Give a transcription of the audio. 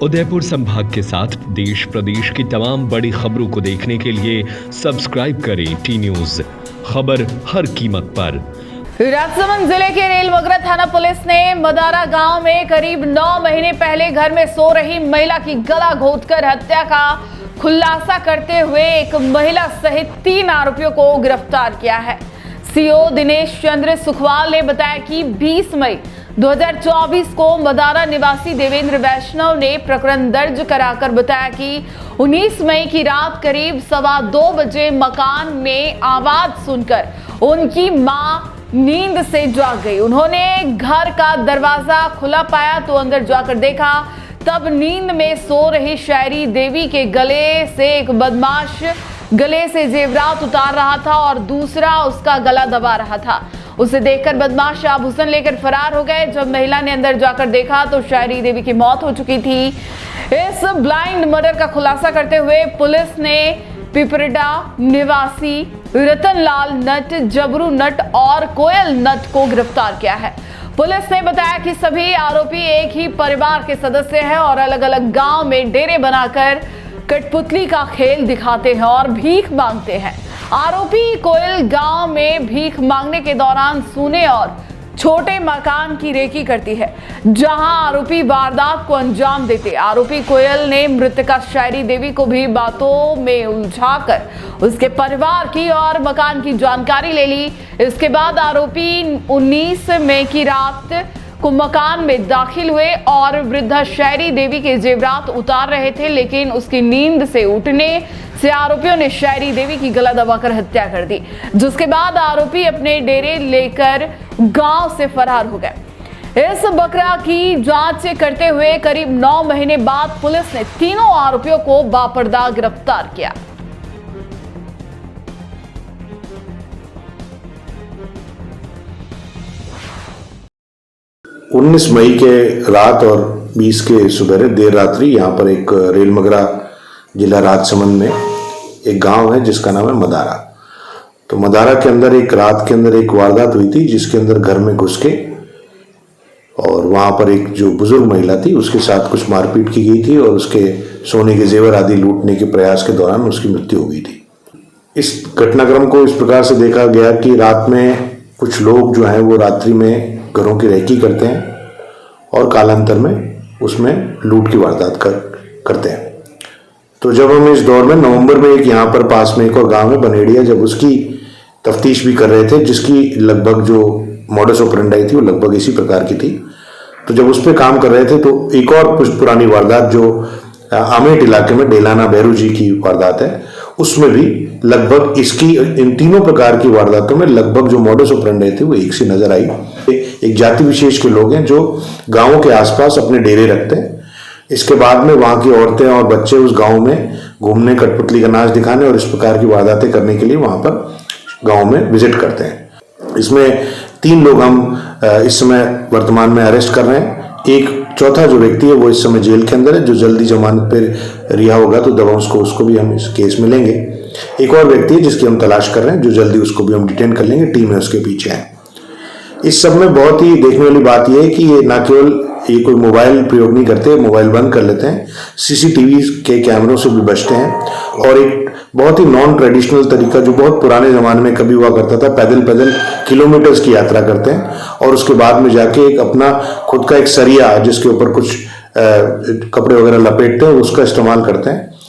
उदयपुर संभाग के साथ देश प्रदेश की तमाम बड़ी खबरों को देखने के लिए सब्सक्राइब करें टी न्यूज, खबर हर कीमत पर। राजसमंद जिले के रेलमगरा थाना पुलिस ने मदारा गांव में करीब 9 महीने पहले घर में सो रही महिला की गला घोंटकर हत्या का खुलासा करते हुए एक महिला सहित 3 आरोपियों को गिरफ्तार किया है। सीओ दिनेश चंद्र सुखवाल ने बताया कि 20 मई 2024 को मदारा निवासी देवेंद्र वैष्णव ने प्रकरण दर्ज कराकर बताया कि 19 मई की रात करीब 2:15 बजे मकान में आवाज सुनकर उनकी मां नींद से जाग गई। उन्होंने घर का दरवाजा खुला पाया तो अंदर जाकर देखा, तब नींद में सो रही शायरी देवी के गले से एक बदमाश गले से जेवरात उतार रहा था और दूसरा उसका गला दबा रहा था। उसे देखकर बदमाश आभूषण लेकर फरार हो गए। जब महिला ने अंदर जाकर देखा तो शायरी देवी की मौत हो चुकी थी। इस ब्लाइंड मर्डर का खुलासा करते हुए पुलिस ने पिपरडा निवासी रतनलाल नट, जबरू नट और कोयल नट को गिरफ्तार किया है। पुलिस ने बताया कि सभी आरोपी एक ही परिवार के सदस्य हैं और अलग अलग गांव में डेरे बनाकर कठपुतली का खेल दिखाते हैं और भीख मांगते हैं। आरोपी कोयल गांव में भीख मांगने के दौरान सूने और छोटे मकान की रेकी करती है, जहां आरोपी वारदात को अंजाम देते। आरोपी कोयल ने मृतका शायरी देवी को भी बातों में उलझाकर उसके परिवार की और मकान की जानकारी ले ली। इसके बाद आरोपी 19 मई की रात को मकान में दाखिल हुए और वृद्धा शायरी देवी के जेवरात उतार रहे थे, लेकिन उसकी नींद से उठने से आरोपियों ने शायरी देवी की गला दबाकर हत्या कर दी, जिसके बाद आरोपी अपने डेरे लेकर गांव से फरार हो गए। इस बकरा की जांच करते हुए करीब 9 महीने बाद पुलिस ने तीनों आरोपियों को बापर्दा गिरफ्तार किया। 19 मई के रात और 20 के सुबह देर रात्रि यहाँ पर एक रेलमगरा जिला राजसमंद में एक गांव है जिसका नाम है मदारा। तो मदारा के अंदर एक रात के अंदर एक वारदात हुई थी, जिसके अंदर घर में घुस के और वहाँ पर एक जो बुजुर्ग महिला थी उसके साथ कुछ मारपीट की गई थी और उसके सोने के जेवर आदि लूटने के प्रयास के दौरान उसकी मृत्यु हो गई थी। इस घटनाक्रम को इस प्रकार से देखा गया कि रात में कुछ लोग जो हैं वो रात्रि में घरों की रेकी करते हैं और कालांतर में उसमें लूट की वारदात करते हैं। तो जब हम इस दौर में नवंबर में एक यहाँ पर पास में एक और गांव है बनेड़िया, जब उसकी तफ्तीश भी कर रहे थे, जिसकी लगभग जो मॉडस ऑपरेंडाई थी वो लगभग इसी प्रकार की थी, तो जब उस पर काम कर रहे थे तो एक और कुछ पुरानी वारदात जो आमेट इलाके में डेलाना बैरू जी की वारदात है, उसमें भी लगभग इसकी इन तीनों प्रकार की वारदातों में लगभग जो मॉडस ऑपरेंडाई थी वो एक सी नजर आई। एक जाति विशेष के लोग हैं जो गांवों के आसपास अपने डेरे रखते हैं। इसके बाद में वहां की औरतें और बच्चे उस गांव में घूमने, कठपुतली का नाच दिखाने और इस प्रकार की वारदातें करने के लिए वहां पर गांव में विजिट करते हैं। इसमें 3 लोग हम इस समय वर्तमान में अरेस्ट कर रहे हैं। एक चौथा जो व्यक्ति है वो इस समय जेल के अंदर है, जो जल्दी जमानत पर रिहा होगा तो दवा उसको भी हम इस केस में लेंगे। एक और व्यक्ति है जिसकी हम तलाश कर रहे हैं, जो जल्दी उसको भी हम डिटेन कर लेंगे, टीम है उसके पीछे है। इस सब में बहुत ही देखने वाली बात यह है कि ये ना केवल ये कोई मोबाइल प्रयोग नहीं करते, मोबाइल बंद कर लेते हैं, सीसीटीवी के कैमरों से भी बचते हैं और एक बहुत ही नॉन ट्रेडिशनल तरीका जो बहुत पुराने जमाने में कभी हुआ करता था, पैदल किलोमीटर्स की यात्रा करते हैं और उसके बाद में जाके एक अपना खुद का एक सरिया जिसके ऊपर कुछ कपड़े वगैरह लपेटते हैं उसका इस्तेमाल करते हैं।